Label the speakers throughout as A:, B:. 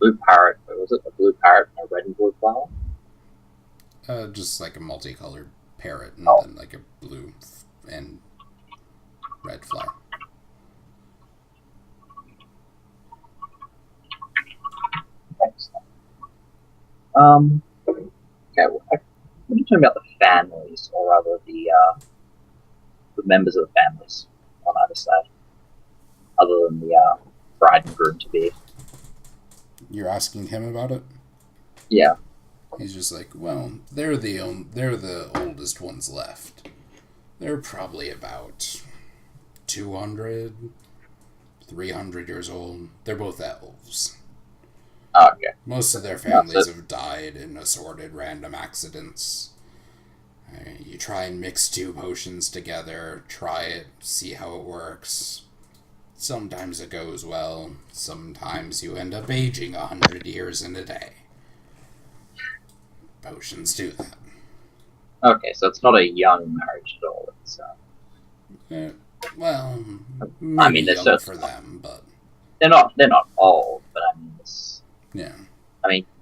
A: blue parrot. Was it a blue parrot and a red and blue flower?
B: Just like a multicolored parrot and
A: Oh,
B: then like a blue and red flower.
A: thanks. Okay. What are you talking about the families, or rather the members of the families on either side, other than the bride and groom to be?
B: You're asking him about it?
A: Yeah.
B: He's just like, well, they're the oldest ones left. They're probably about 200, 300 years old. They're both elves.
A: Okay.
B: Most of their
A: No, so
B: families have died in assorted random accidents. You try and mix two potions together, try it, see how it works. Sometimes it goes well, sometimes you end up aging 100 years in a day. Potions do that.
A: okay, so it's not a young marriage at all. It's
B: Eh, well,
A: I
B: maybe
A: mean, they're
B: young for
A: certainly
B: them, but
A: they're not old, but I mean,
B: yeah.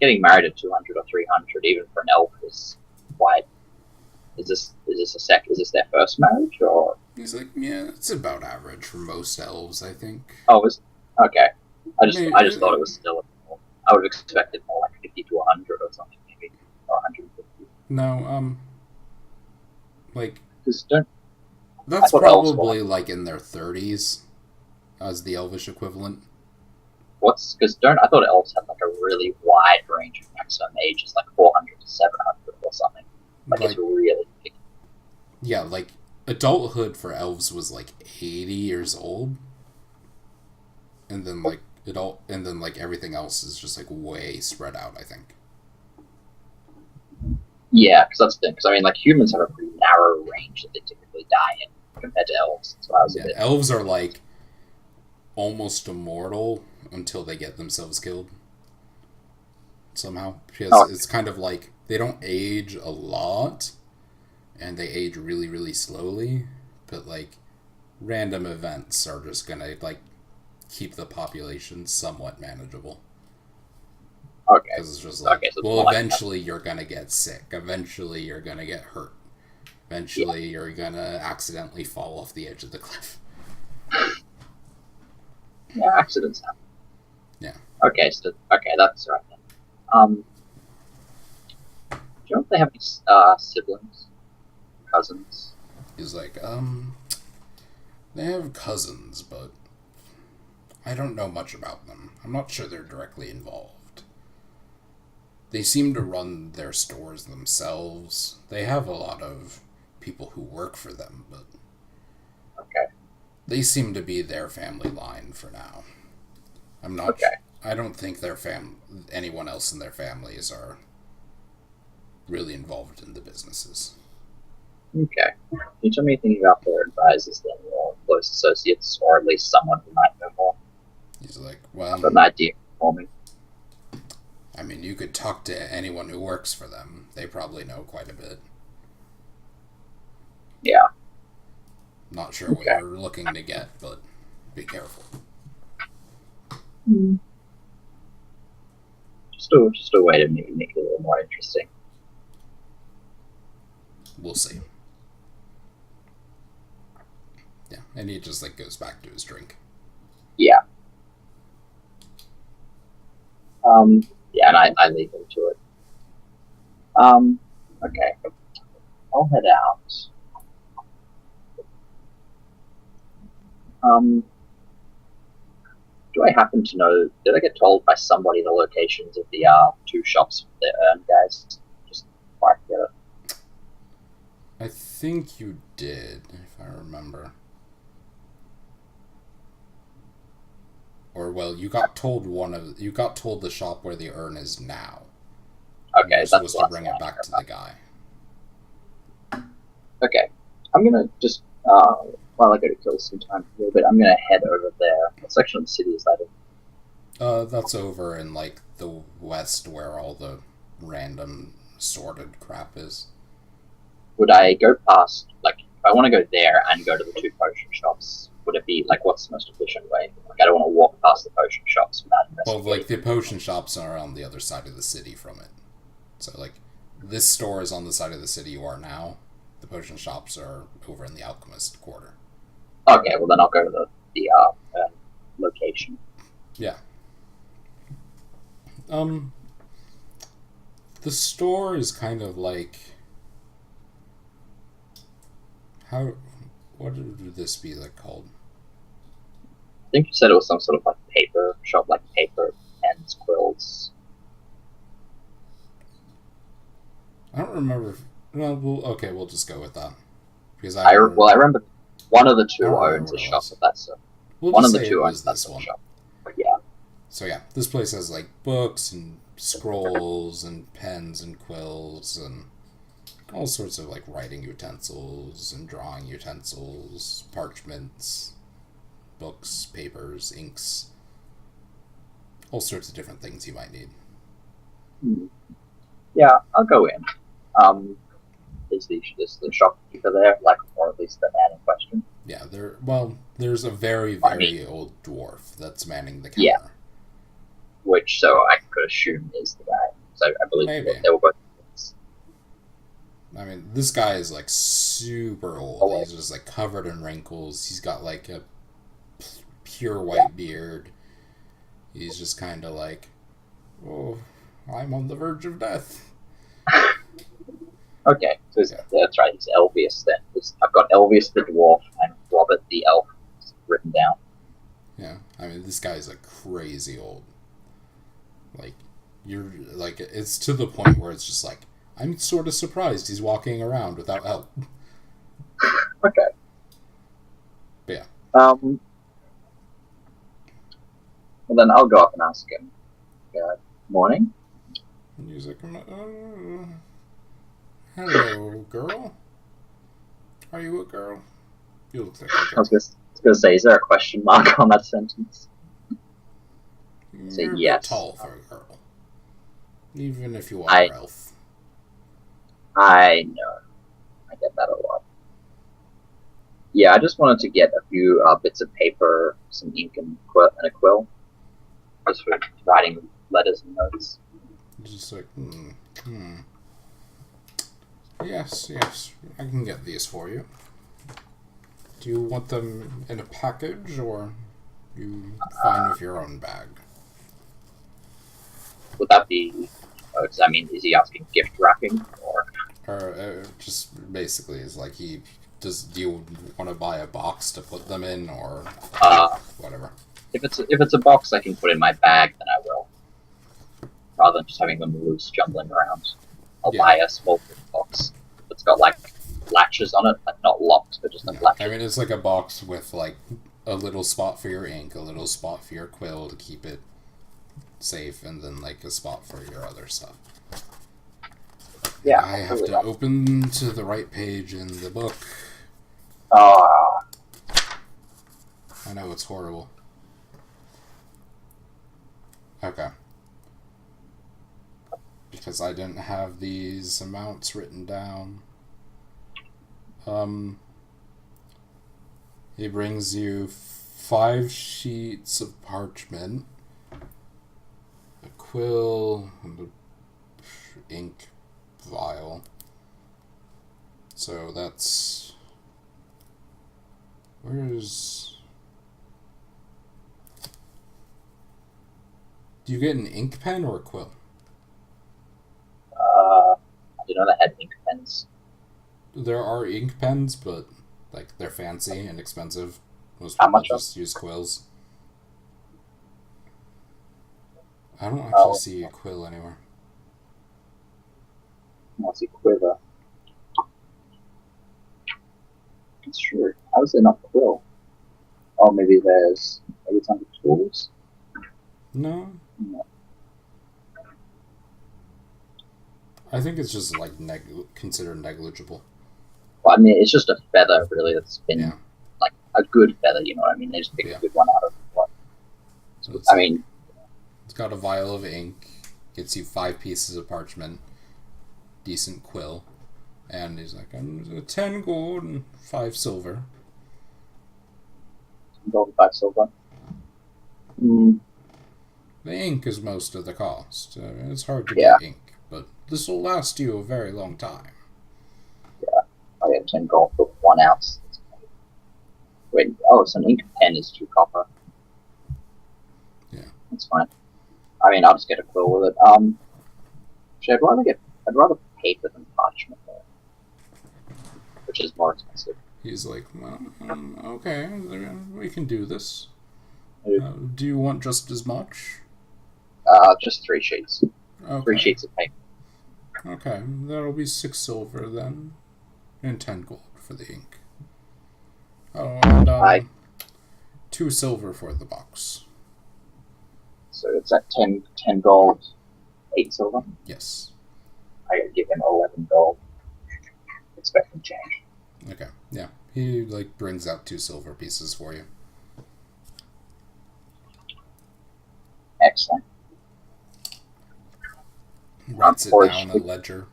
A: getting married at 200 or 300, even for an elf, is quite. Is this their first marriage, or
B: He's like, yeah, it's about average for most elves, I think.
A: oh, was okay? I just thought
B: Maybe,
A: it was still. I would have expected more like 50 to 100 or something, maybe, or 150.
B: no, like,
A: Because don't I
B: that's
A: thought elves were like
B: probably like in their 30s as the elvish equivalent.
A: what's because don't I thought elves had like a really wide range of maximum ages, like 400 to 700 or something. Like it's
B: Like,
A: really big.
B: yeah, like, adulthood for elves was like 80 years old, and then like everything else is just like way spread out, I think.
A: Yeah, because that's the thing. Because I mean, like humans have a pretty narrow range that they typically die in compared to elves. So I was a
B: Yeah,
A: bit.
B: elves are like almost immortal until they get themselves killed somehow. Because
A: Oh,
B: it's kind of like they don't age a lot and they age really, really slowly, but like random events are just gonna like keep the population somewhat manageable.
A: okay.
B: Because it's just like,
A: Okay, so it's
B: well,
A: more like that.
B: eventually you're gonna get sick. Eventually you're gonna get hurt.
A: Yeah,
B: Eventually you're gonna accidentally fall off the edge of the cliff.
A: yeah, accidents happen.
B: Yeah.
A: Okay, so okay, that's right then. Um, do you know if they have any siblings, cousins?
B: He's like, they have cousins, but I don't know much about them. I'm not sure they're directly involved. They seem to run their stores themselves. They have a lot of people who work for them, but
A: Okay,
B: they seem to be their family line for now. I'm not.
A: okay,
B: I don't think anyone else in their families are really involved in the businesses.
A: okay. Can you tell me anything about their advisors then, or close associates, or at least someone who might know more?
B: He's like,
A: I've
B: well,
A: got an idea for me.
B: I mean, you could talk to anyone who works for them. They probably know quite a bit.
A: Yeah.
B: Not sure what
A: Okay.
B: you're looking to get, but be careful.
A: Mm. Just a way to maybe make it a little more interesting.
B: We'll see. Yeah, and he just like goes back to his drink.
A: Yeah. Yeah, and I leave him to it. Okay. I'll head out. Um, do I happen to know? Did I get told by somebody the locations of the two shops for the urn guys? Just before I forget it.
B: I think you did, if I remember. Or well, you got told the shop where the urn is now. And
A: Okay,
B: you're
A: that's
B: supposed
A: the
B: to
A: last
B: bring
A: thing
B: it
A: I
B: back
A: care
B: to the
A: about.
B: guy.
A: Okay, I'm gonna just while I go to kill some time for a little bit, I'm gonna head over there. What section of the city is that in?
B: That's over in like the west where all the random sorted crap is.
A: Would I go past, like, if I want to go there and go to the two potion shops, would it be like? What's the most efficient way? Like, I don't want to walk past the potion shops without
B: Well,
A: investigating.
B: like, the potion shops are on the other side of the city from it. So, like, this store is on the side of the city you are now. The potion shops are over in the Alchemist Quarter.
A: Okay, well then I'll go to the location.
B: Yeah. The store is kind of like... What would this be, like, called?
A: I think you said it was some sort of like paper shop, like paper, pens, quills.
B: I don't remember. Okay, we'll just go with that. Because
A: I remember one of the two
B: I don't remember
A: owns a
B: what it
A: shop
B: was.
A: of that sort.
B: We'll
A: One
B: just
A: of the
B: say
A: two
B: it
A: owns
B: was
A: that
B: this
A: sort
B: one.
A: of shop. But yeah,
B: So yeah, this place has like books and scrolls and pens and quills and all sorts of like writing utensils and drawing utensils, parchments, books, papers, inks, all sorts of different things you might need.
A: yeah, I'll go in. Is the shopkeeper there, like, or at least the man in question?
B: Yeah, there's a very,
A: I
B: very old dwarf that's manning the counter.
A: Yeah. Which, so I could assume is the guy. So I believe
B: Maybe.
A: they were both.
B: I mean, this guy is like super old. He's just like covered in wrinkles. He's got like a pure white beard. He's just kind of like, oh, I'm on the verge of death.
A: Okay, so that's right. He's Elvius then. I've got Elvius the dwarf and Robert the elf written down.
B: Yeah, I mean, this guy's like crazy old. Like, you're like, it's to the point where it's just like, I'm sort of surprised he's walking around without help.
A: Okay.
B: But yeah.
A: Well, then I'll go up and ask him. Morning.
B: And he's like, hello, girl. Are you a girl? You look like a
A: I
B: girl.
A: was going to say, is there a question mark on that sentence? Say
B: You're a bit
A: yes.
B: tall for a girl. Even if you are
A: I-
B: an elf.
A: I know. I get that a lot. Yeah, I just wanted to get a few bits of paper, some ink and a quill. Just for writing letters and notes.
B: Just like, Yes, I can get these for you. Do you want them in a package, or you fine with your own bag?
A: Would that be... does that mean, is he asking gift wrapping? Or
B: Just basically is like do you want to buy a box to put them in, or whatever?
A: if it's a box I can put in my bag, then I will. Rather than just having them loose, jumbling around. I'll buy a small box that's got like latches on it, like not locked, but just like latches.
B: I mean, it's like a box with like a little spot for your ink, a little spot for your quill to keep it safe, and then like a spot for your other stuff.
A: Yeah,
B: I have to open to the right page in the book.
A: Ah,
B: I know, it's horrible. Okay. Because I didn't have these amounts written down. He brings you 5 sheets of parchment, a quill, and an ink vial. So that's... Where's... Do you get an ink pen or a quill?
A: I didn't know they had ink pens.
B: There are ink pens, but like they're fancy and expensive. Most
A: How
B: people
A: much
B: just use quills. I don't actually see a quill anywhere.
A: What's a quiver? That's true. How is there not quill? Oh, maybe it's under tools.
B: No.
A: No.
B: I think it's just like considered negligible.
A: Well, I mean, it's just a feather, really, that's been
B: Yeah.
A: like a good feather, you know what I mean? They just pick a good one out of one.
B: So it's
A: I
B: like-
A: mean,
B: It's got a vial of ink, gets you 5 pieces of parchment, decent quill, and he's like, 10 gold and 5 silver.
A: gold and 5 silver. Mm,
B: The ink is most of the cost. It's hard to
A: Yeah.
B: get ink, but this will last you a very long time.
A: I get 10 gold for 1 ounce. Wait, it's an ink pen is 2 copper.
B: Yeah.
A: That's fine. I mean, I'll just get a quill with it. Actually, I'd rather paper than parchment, though, which is more expensive.
B: He's like, well, okay, we can do this.
A: Yeah.
B: Do you want just as much?
A: Just 3 sheets.
B: Okay.
A: 3 sheets of paper.
B: Okay, that'll be 6 silver then, and 10 gold for the ink. Oh, and 2 silver for the box.
A: So it's at 10 gold, 8 silver.
B: Yes.
A: I gotta give him 11 gold. Expecting change.
B: Okay, yeah. He, brings out 2 silver pieces for you.
A: Excellent.
B: Writes it down in a ledger.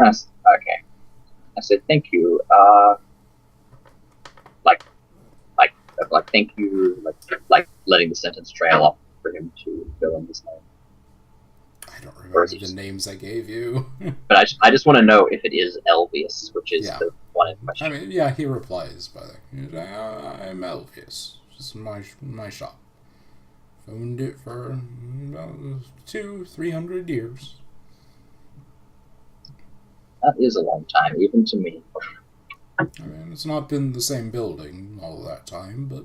A: Okay. I said thank you. Thank you. Like letting the sentence trail off for him to fill in his name.
B: I don't remember the names I gave you.
A: But I just want to know if it is Elvius, which is the one in question.
B: I mean, yeah, he replies by the I'm Elvius. This is my shop. Owned it for about 200-300 years.
A: That is a long time, even to me.
B: I mean, it's not been the same building all that time, but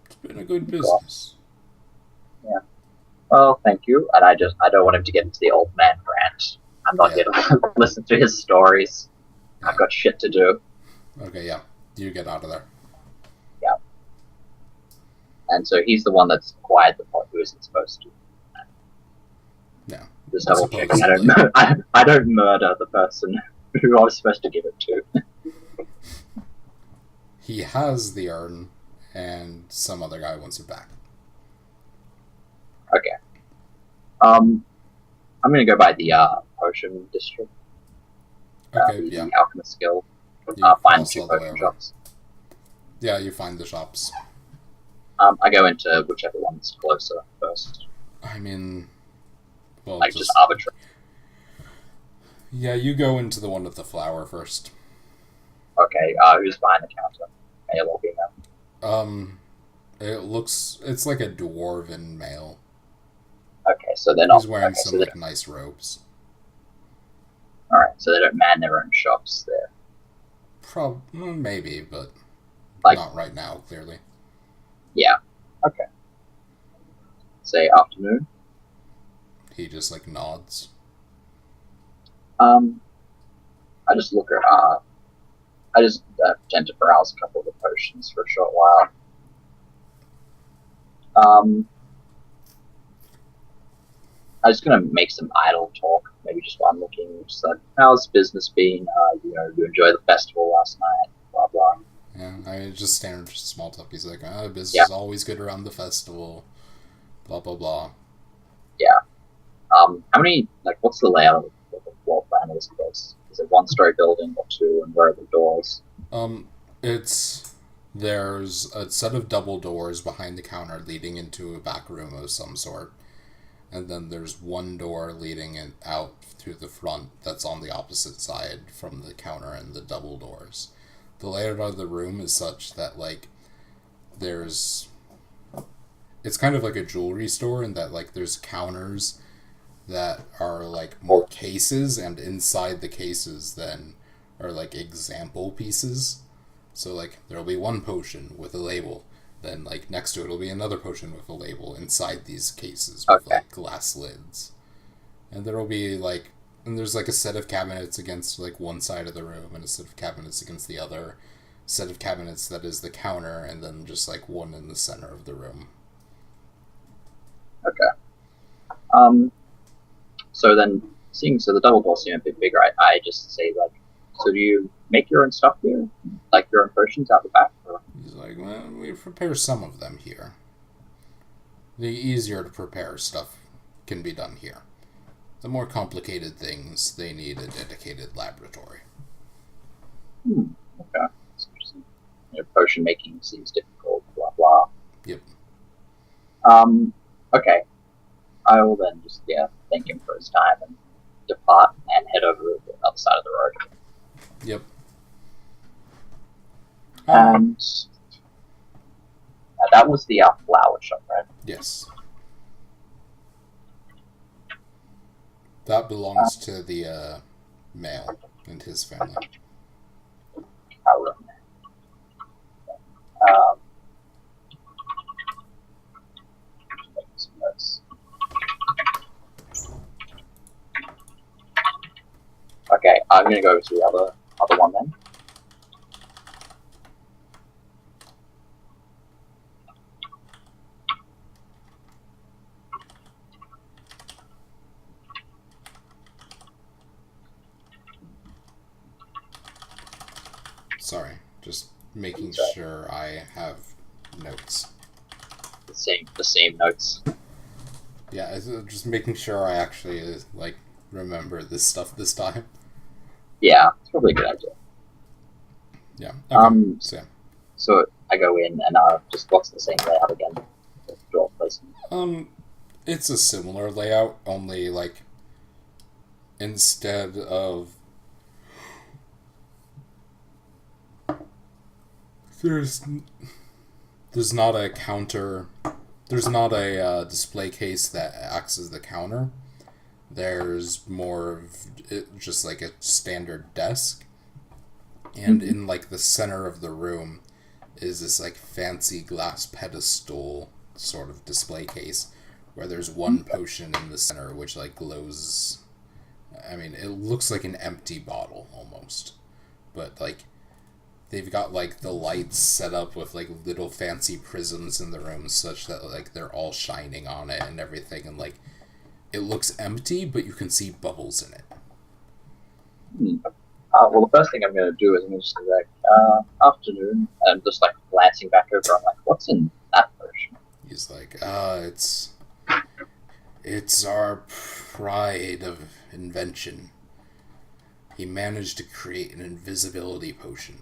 B: it's been a good business.
A: Yeah. Well, thank you. And I don't want him to get into the old man rant. I'm not here to listen to his stories. I've got shit to do.
B: Okay, yeah. You get out of there.
A: Yeah. And so he's the one that's acquired the pot who isn't supposed to.
B: Yeah.
A: Just double checking. I don't murder the person who I was supposed to give it to.
B: He has the urn, and some other guy wants it back.
A: Okay. I'm gonna go by the potion district.
B: Okay,
A: the Alchemist Guild.
B: You
A: Find 2 potion shops.
B: Yeah, you find the shops.
A: I go into whichever one's closer first.
B: I mean, well,
A: just arbitrary.
B: Yeah, you go into the one with the flower first.
A: Okay, who's behind the counter? Male or female?
B: It's like a dwarven male.
A: Okay, so they're not.
B: He's wearing some nice robes.
A: Alright, so they don't man their own shops there.
B: Maybe, but not right now, clearly.
A: Yeah. Okay. Say afternoon.
B: He just nods.
A: I just look at I just tend to browse a couple of the potions for a short while. I'm just gonna make some idle talk, maybe just while I'm looking. Just like, how's business been? You enjoy the festival last night? Blah blah.
B: Yeah, I mean, just standard small talk. He's like, business is always good around the festival. Blah blah blah.
A: Yeah. How many? What's the layout of the floor plan of this place? Is it 1-story building or 2, and where are the doors?
B: There's a set of double doors behind the counter leading into a back room of some sort. And then there's 1 door leading out through the front that's on the opposite side from the counter and the double doors. The layout of the room is such that, it's kind of like a jewelry store in that, there's counters that are, more cases, and inside the cases then are, example pieces. So, there'll be 1 potion with a label. Then, next to it will be another potion with a label inside these cases with, glass lids. And there'll be, and there's, a set of cabinets against, one side of the room and a set of cabinets against the other. Set of cabinets that is the counter, and then just, 1 in the center of the room.
A: Okay. So then, so the double doors seem a bit bigger, I just say, so do you make your own stuff here? Your own potions out the back? Or?
B: He's like, well, we prepare some of them here. The easier to prepare stuff can be done here. The more complicated things, they need a dedicated laboratory.
A: Okay. That's potion making seems difficult, blah blah.
B: Yep.
A: Okay. I will then just thank him for his time and depart and head over to the other side of the road.
B: Yep.
A: And that was the flower shop, right?
B: Yes. That belongs to the male and his family.
A: Some notes. Okay, I'm gonna go to the other one then.
B: Sorry, just making sure I have notes.
A: The same notes.
B: Yeah, just making sure I actually remember this stuff this time.
A: Yeah, it's probably a good idea.
B: Yeah. Okay.
A: So I go in and just what's the same layout again? Door placement.
B: It's a similar layout, only instead of there's not a counter. There's not a display case that acts as the counter. There's more of just a standard desk. And in the center of the room is this fancy glass pedestal sort of display case where there's one potion in the center which glows. I mean, it looks like an empty bottle almost. But they've got the lights set up with little fancy prisms in the room such that they're all shining on it and everything, and it looks empty but you can see bubbles in it.
A: Well, the first thing I'm going to do is I'm just afternoon, and just glancing back over, I'm what's in that potion?
B: He's it's our pride of invention. He managed to create an invisibility potion.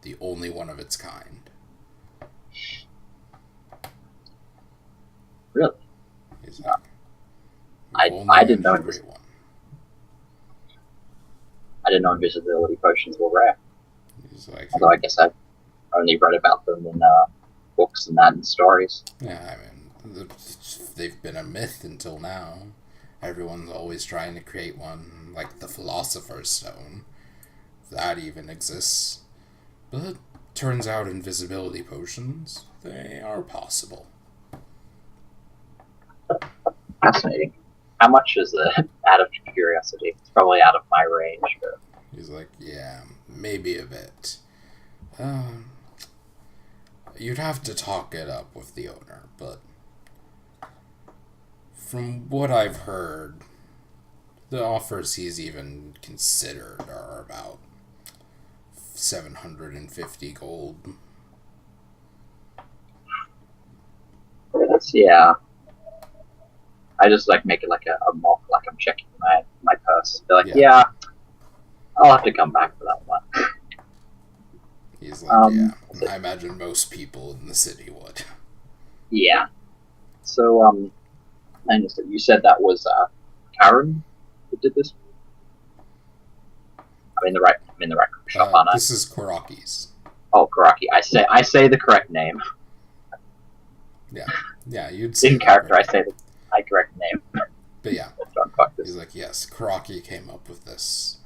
B: The only one of its kind.
A: Really? I didn't know
B: one.
A: I didn't know invisibility potions were rare.
B: He's
A: although I guess I've only read about them in books and that and stories.
B: Yeah, I mean, they've been a myth until now. Everyone's always trying to create one, like the Philosopher's Stone. That even exists. But turns out invisibility potions, they are possible.
A: Fascinating. How much is it, out of curiosity? It's probably out of my range. But...
B: He's yeah, maybe a bit. You'd have to talk it up with the owner, but from what I've heard, the offers he's even considered are about 750 gold.
A: Yeah. I just make it a mock, I'm checking my purse. Be yeah, I'll have to come back for that one.
B: He's yeah, I imagine most people in the city would.
A: Yeah. So, and you said that was Karen who did this? I'm in the right shop, aren't I?
B: This is Koraki's.
A: Oh, Koraki. I say the correct name.
B: Yeah, you'd say
A: in character. I say the correct name.
B: But yeah, he's yes, Koraki came up with this.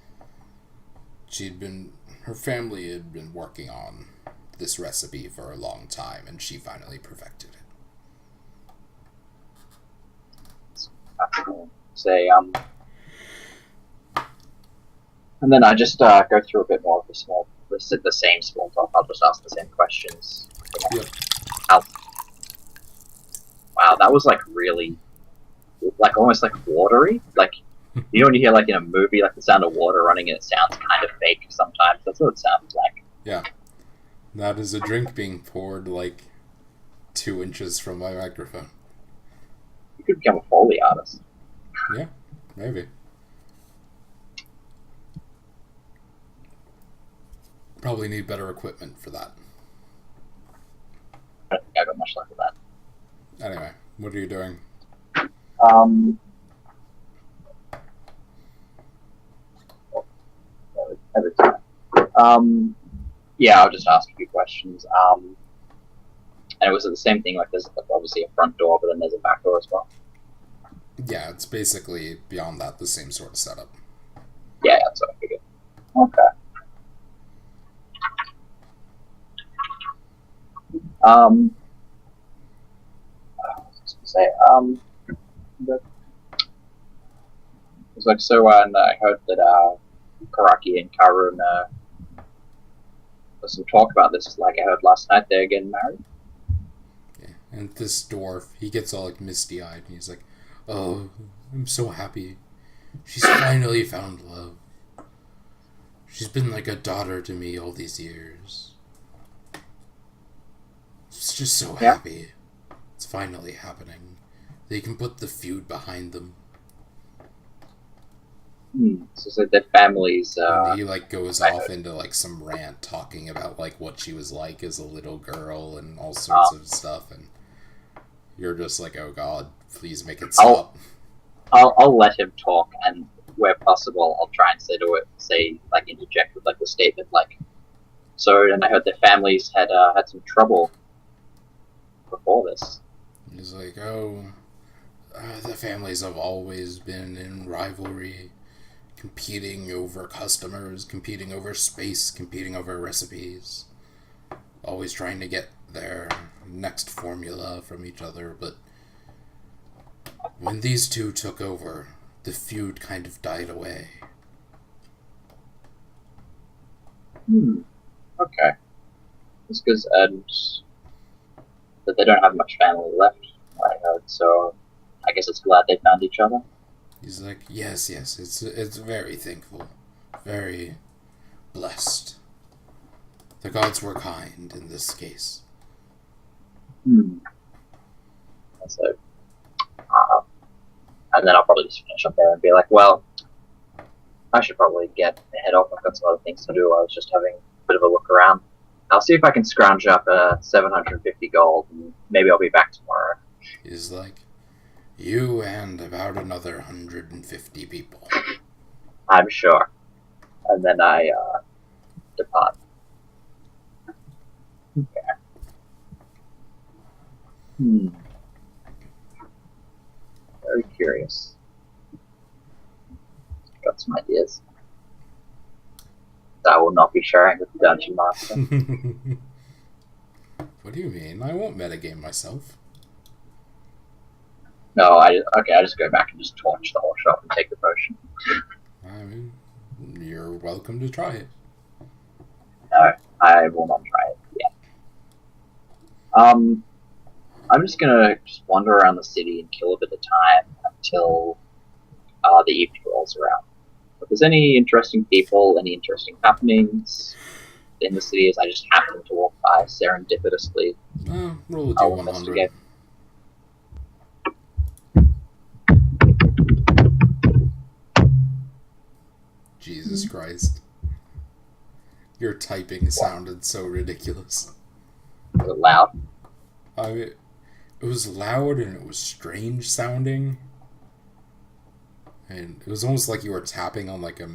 B: Her family had been working on this recipe for a long time, and she finally perfected it.
A: Say and then I just go through a bit more of the same small talk. I'll just ask the same questions.
B: Yep.
A: Wow, that was really, almost watery. You know when you hear in a movie the sound of water running and it sounds kind of fake sometimes. That's what it sounds like.
B: Yeah, that is a drink being poured 2 inches from my microphone.
A: You could become a Foley artist.
B: Yeah, maybe. Probably need better equipment for that.
A: I got much luck with that.
B: Anyway, what are you doing?
A: Um, every time. Yeah, I'll just ask a few questions. And it was the same thing. Like, there's obviously a front door, but then there's a back door as well.
B: Yeah, it's basically beyond that the same sort of setup.
A: Yeah, that's what I figured. Okay. I was just gonna say, it's like so. And I heard that Karaki and Karun, there's some talk about this. Like I heard last night, they're getting married.
B: Yeah. And this dwarf, he gets all like misty eyed, and he's like, "Oh, I'm so happy. She's finally found love. She's been like a daughter to me all these years. It's just so happy. It's finally happening. They can put the feud behind them."
A: So it's like their families.
B: And he like goes off into like some rant talking about like what she was like as a little girl and all sorts of stuff, and you're just like, oh god, please make it stop.
A: I'll let him talk, and where possible, I'll try and interject with like the statement like, so. And I heard their families had some trouble before this.
B: He's like, the families have always been in rivalry, competing over customers, competing over space, competing over recipes, always trying to get their next formula from each other, but when these two took over, the feud kind of died away.
A: Okay. It's because that they don't have much family left, I heard, so I guess it's glad they found each other.
B: He's like, yes, it's very thankful. Very blessed. The gods were kind in this case.
A: So, and then I'll probably just finish up there and be like, well, I should probably head off. I've got some other things to do. I was just having a bit of a look around. I'll see if I can scrounge up 750 gold, and maybe I'll be back tomorrow.
B: He's like, you and about another 150 people.
A: I'm sure. And then I depart. Okay. Very curious. Got some ideas that I will not be sharing with the Dungeon Master.
B: What do you mean? I won't metagame myself.
A: No, I just go back and just torch the whole shop and take the potion.
B: I mean, you're welcome to try it.
A: No, I will not try it yet. I'm just gonna wander around the city and kill a bit of time until the evening rolls around. If there's any interesting people, any interesting happenings in the city, as I just happen to walk by serendipitously,
B: roll a D100. Jesus Christ. Your typing sounded so ridiculous.
A: Was it loud?
B: It was loud and it was strange sounding. And it was almost like you were tapping on like a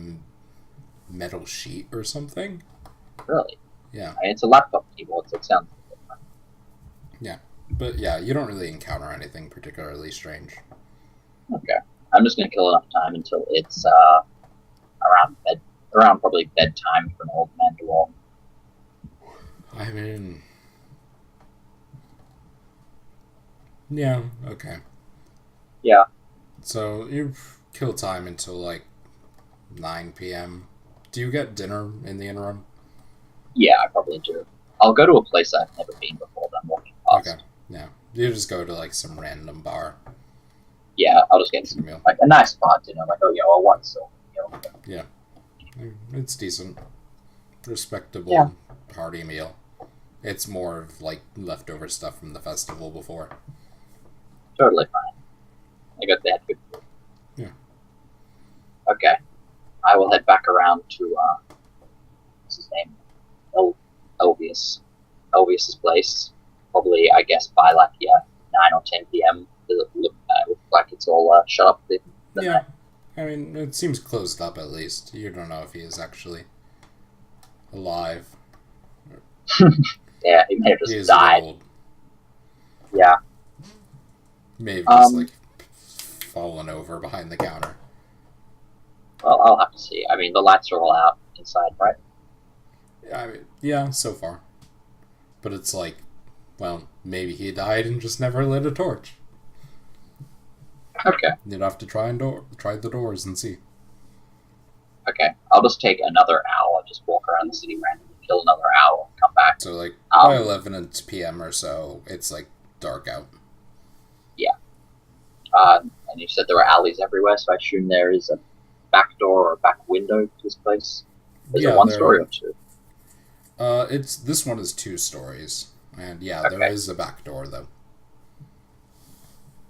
B: metal sheet or something.
A: Really?
B: Yeah.
A: I mean, it's a laptop keyboard, so it sounds different.
B: Yeah. But yeah, you don't really encounter anything particularly strange.
A: Okay. I'm just going to kill enough time until it's around probably bedtime for an old man dwarf.
B: I mean... yeah, okay.
A: Yeah.
B: So you kill time until like 9 p.m. Do you get dinner in the interim?
A: Yeah, I probably do. I'll go to a place I've never been before that I'm walking past.
B: Okay, yeah. You just go to like some random bar.
A: Yeah, I'll just get some, like a nice bar dinner, like, oh yeah, well, one silver meal.
B: Yeah. It's decent. Respectable party meal. It's more of like leftover stuff from the festival before.
A: Totally fine. I got that good food.
B: Yeah.
A: Okay. I will head back around to, what's his name? Elvius. Elvius's place. probably, I guess, by like 9 or 10 p.m. Does it look like it's all shut up?
B: Yeah, I mean, it seems closed up at least. You don't know if he is actually alive.
A: Yeah, he may have
B: He
A: just
B: is
A: died.
B: old.
A: Yeah.
B: May have just like fallen over behind the counter.
A: Well, I'll have to see. I mean, the lights are all out inside, right?
B: I mean, yeah, so far. But it's like, well, maybe he died and just never lit a torch.
A: Okay.
B: You'd have to try the doors and see.
A: Okay. I'll just take another hour, just walk around the city randomly, kill another hour, come back.
B: So, like, by 11 p.m. or so, it's, like, dark out.
A: Yeah. And you said there were alleys everywhere, so I assume there is a back door or a back window to this place. Is it one story or two?
B: This one is 2 stories. And, yeah,
A: Okay.
B: there is a back door, though.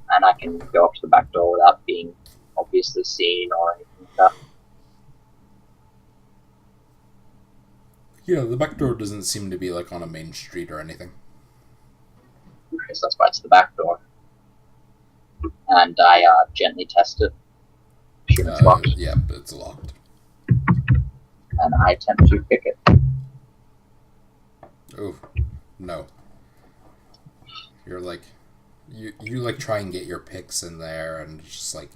A: And I can go up to the back door without being obviously seen or anything like that.
B: Yeah, the back door doesn't seem to be, like, on a main street or anything.
A: Okay, so that's why it's the back door. And I gently test it. Assume it's locked.
B: Yep, it's locked.
A: And I attempt to pick it.
B: Oh, no. You're like... You like try and get your picks in there, and it's just like...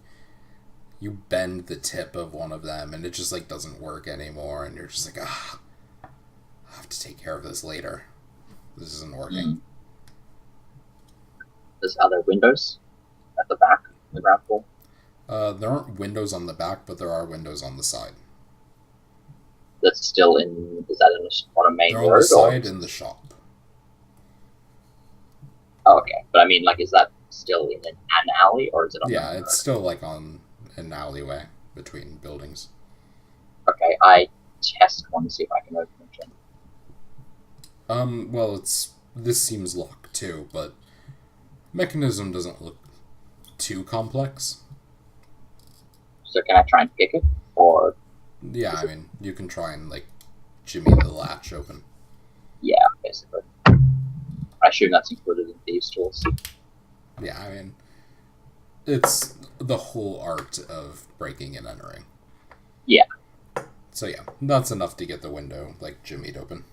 B: You bend the tip of one of them, and it just, like, doesn't work anymore, and you're just like, I'll have to take care of this later. This isn't working.
A: There's other windows at the back, the ground floor.
B: There aren't windows on the back, but there are windows on the side.
A: That's still in. Is that on a main
B: They're
A: road?
B: on the side in the shop.
A: Oh, okay. But I mean, like, is that still in an alley, or is it on
B: Yeah,
A: the
B: it's still, like, on an alleyway between buildings.
A: Okay, I test one to see if I can open it.
B: Well, this seems locked too, but mechanism doesn't look too complex.
A: So can I try and pick it, or?
B: Yeah, I mean, you can try and, like, jimmy the latch open.
A: Yeah, basically. I assume that's included in thieves' tools.
B: Yeah, I mean, it's the whole art of breaking and entering.
A: Yeah.
B: So yeah, that's enough to get the window, like, jimmied open.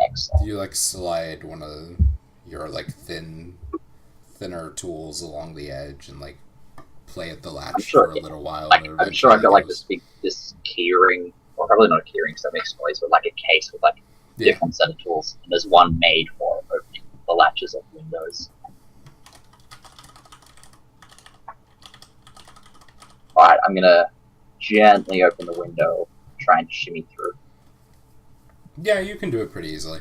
A: Excellent.
B: You, like, slide one of your, like, thinner tools along the edge and, like, play at the latch for a little while.
A: Like, I'm sure I've got, like, this key ring, or probably not a key ring because that makes noise, but, like, a case with, like, different set of tools. And there's one made for opening the latches of windows. Alright, I'm gonna gently open the window, try and shimmy through.
B: Yeah, you can do it pretty easily.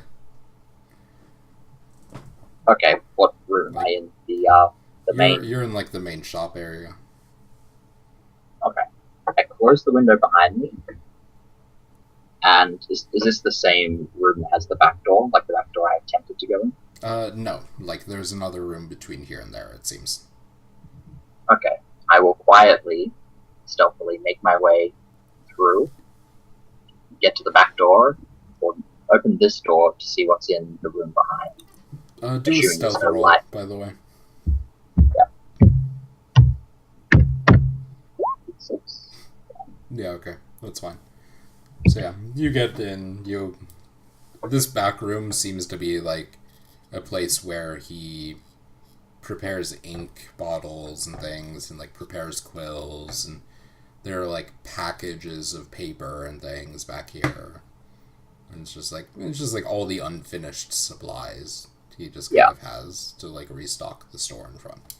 A: Okay, what room am I in? The main?
B: You're in, like, the main shop area.
A: Okay. I close the window behind me. And is this the same room as the back door? Like the back door I attempted to go in?
B: No. Like, there's another room between here and there, it seems.
A: Okay. I will quietly, stealthily make my way through, get to the back door, or open this door to see what's in the room behind.
B: Do a stealth roll, by the way. Yeah, okay. That's fine. So yeah, you get in, this back room seems to be, like, a place where he prepares ink bottles and things, and, like, prepares quills, and there are, like, packages of paper and things back here. And it's just like all the unfinished supplies he just kind of has to, like, restock the store in front.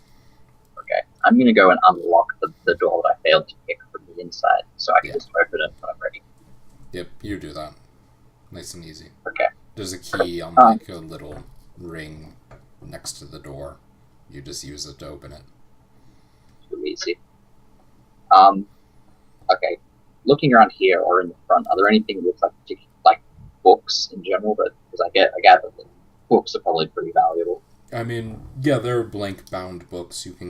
A: Okay, I'm gonna go and unlock the door that I failed to pick from the inside, so I can just open it when I'm ready.
B: Yep, you do that. Nice and easy.
A: Okay.
B: There's a key on, like, a little ring next to the door. You just use it to open it.
A: Too easy. Okay. Looking around here or in the front, are there anything with, like books in general? Because I gather that books are probably pretty valuable.
B: I mean, yeah, there are blank bound books you can